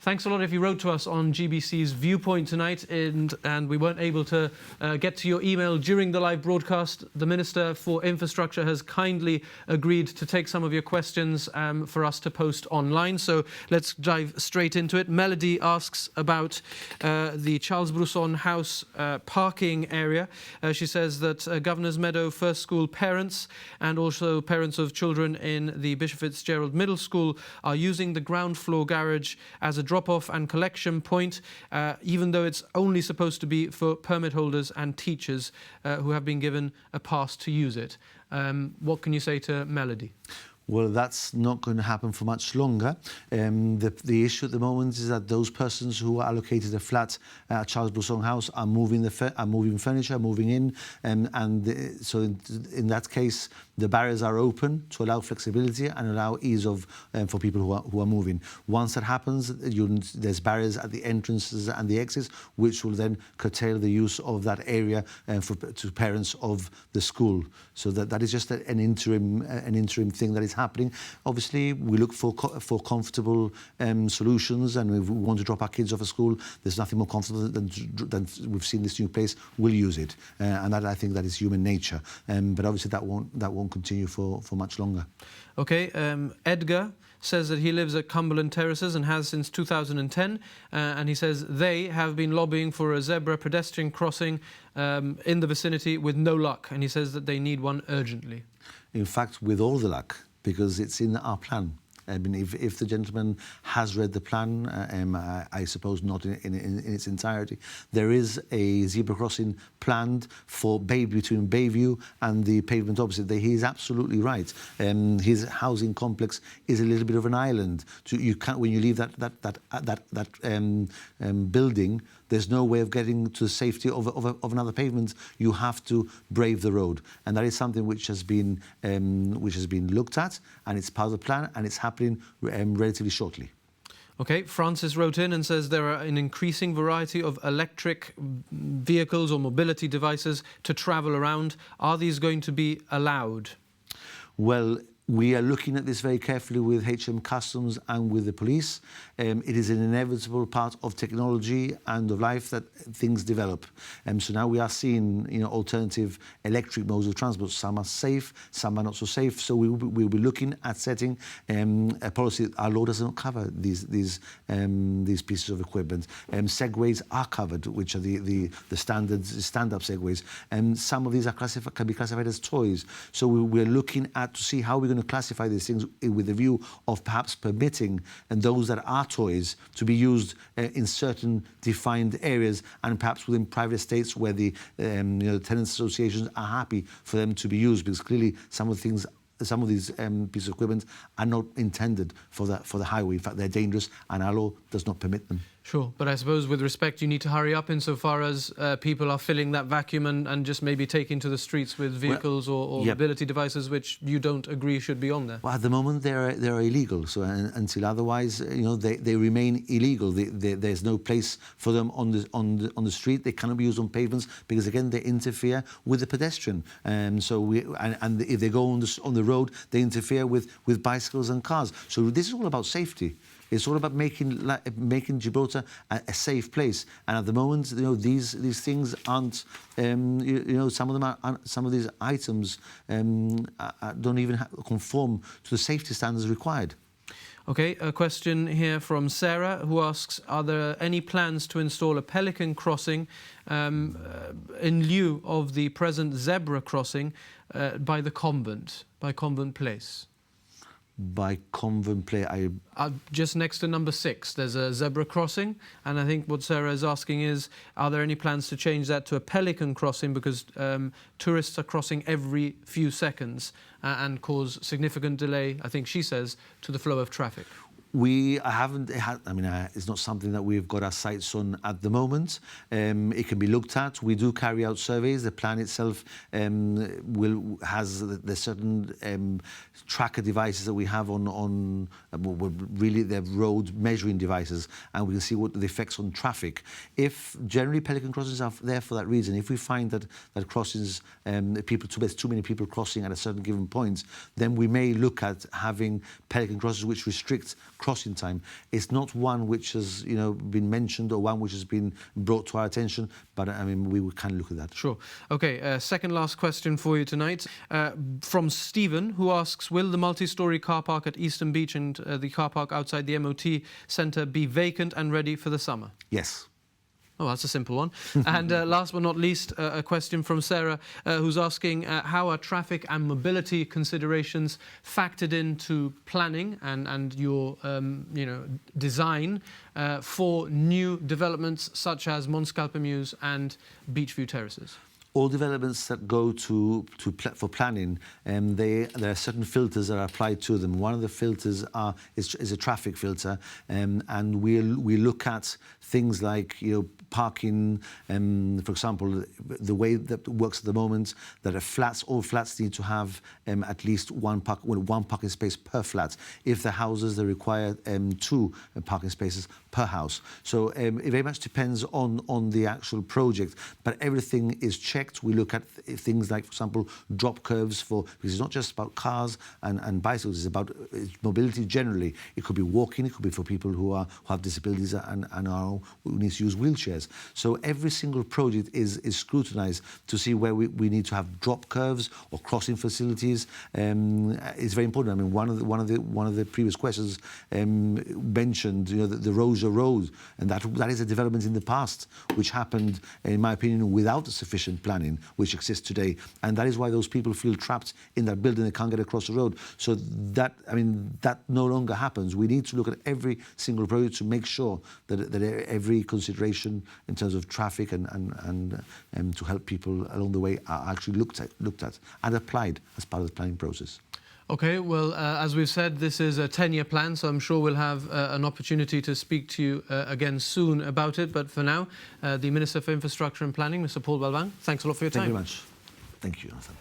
Thanks a lot if you wrote to us on GBC's Viewpoint tonight and we weren't able to get to your email during the live broadcast. The Minister for Infrastructure has kindly agreed to take some of your questions for us to post online. So let's dive straight into it. Melody asks about the Charles Brousson House parking area. She says that Governor's Meadow First School parents and also parents of children in the Bishop Fitzgerald Middle School are using the ground floor garage as a drop-off and collection point, even though it's only supposed to be for permit holders and teachers who have been given a pass to use it. What can you say to Melody? Well, that's not going to happen for much longer. The issue at the moment is that those persons who are allocated a flat at Charles Brousson House are moving furniture, moving in, so in that case, the barriers are open to allow flexibility and allow ease of for people who are moving. Once that happens, there's barriers at the entrances and the exits, which will then curtail the use of that area to parents of the school. So that is just an interim thing that is happening. Obviously, we look for comfortable solutions, and if we want to drop our kids off at school, there's nothing more comfortable than we've seen this new place. We'll use it, and that I think that is human nature. But obviously, that won't continue for much longer. Okay, Edgar says that he lives at Cumberland Terraces and has since 2010, and he says they have been lobbying for a zebra pedestrian crossing in the vicinity with no luck, and he says that they need one urgently. In fact, with all the luck, because it's in our plan. I mean, if the gentleman has read the plan, I suppose not in its entirety, there is a zebra crossing planned between Bayview and the pavement opposite. He is absolutely right. His housing complex is a little bit of an island. So you can't, when you leave that building, there's no way of getting to the safety of another pavement. You have to brave the road, and that is something which has been looked at, and it's part of the plan, and it's happening relatively shortly. Okay, Francis wrote in and says there are an increasing variety of electric vehicles or mobility devices to travel around. Are these going to be allowed? Well, we are looking at this very carefully with HM Customs and with the police. It is an inevitable part of technology and of life that things develop. So now we are seeing, alternative electric modes of transport. Some are safe, some are not so safe. So we'll be looking at setting a policy. Our law does not cover these pieces of equipment. Segways are covered, which are the standard stand-up segways. And some of these can be classified as toys. So we're looking to see how we're going to classify these things with a view of perhaps permitting those that are toys to be used in certain defined areas, and perhaps within private estates where the tenants associations are happy for them to be used, because clearly some of these pieces of equipment are not intended for the highway. In fact, they're dangerous, and our law does not permit them. Sure, but I suppose with respect, you need to hurry up insofar as people are filling that vacuum and just maybe taking to the streets with vehicles or mobility devices which you don't agree should be on there. Well, at the moment they're illegal. So until otherwise, they remain illegal. There's no place for them on the street. They cannot be used on pavements because again they interfere with the pedestrian. And if they go on the road, they interfere with bicycles and cars. So this is all about safety. It's all about making Gibraltar a safe place, and at the moment, these things aren't. Some of these items don't even conform to the safety standards required. Okay, a question here from Sarah, who asks, are there any plans to install a pelican crossing in lieu of the present zebra crossing by Convent Place? By Convent Place, just next to number 6, there's a zebra crossing, and I think what Sarah is asking is, are there any plans to change that to a pelican crossing, because tourists are crossing every few seconds and cause significant delay, I think she says, to the flow of traffic? We haven't had, it's not something that we've got our sights on at the moment. It can be looked at. We do carry out surveys. The plan itself has the certain tracker devices that we have really they're road measuring devices, and we can see what the effects on traffic. If generally pelican crossings are there for that reason, if we find that crossings, there's too many people crossing at a certain given point, then we may look at having pelican crossings which restrict crossing time. It's not one which has, you know, been mentioned or one which has been brought to our attention, but I mean, we can look at that. Sure. Okay, second last question for you tonight from Stephen, who asks, will the multi-storey car park at Eastern Beach and the car park outside the MOT centre be vacant and ready for the summer? Yes. Oh, that's a simple one. And last but not least, a question from Sarah, who's asking how are traffic and mobility considerations factored into planning and your design for new developments such as Montskalper Mews and Beachview Terraces? All developments that go for planning, there are certain filters that are applied to them. One of the filters is a traffic filter, and we look at things like, you know, parking, for example, the way that works at the moment, that all flats need to have at least one parking space per flat. If the houses, they require 2 parking spaces per house. So it very much depends on the actual project, but everything is checked. We look at things like, for example, drop curves because it's not just about cars and bicycles, it's about mobility generally. It could be walking, it could be for people who have disabilities and who need to use wheelchairs. So every single project is scrutinised to see where we need to have drop curves or crossing facilities. It's very important. I mean, one of the previous questions mentioned, you know, the Rosa Road, and that is a development in the past which happened, in my opinion, without sufficient planning, which exists today, and that is why those people feel trapped in that building. They can't get across the road. So that no longer happens. We need to look at every single project to make sure that every consideration in terms of traffic and to help people along the way are actually looked at and applied as part of the planning process. Okay, well, as we've said, this is a 10-year plan, so I'm sure we'll have an opportunity to speak to you again soon about it. But for now, the Minister for Infrastructure and Planning, Mr. Paul Balban, thanks a lot for your time. Thank you very much. Thank you, Jonathan.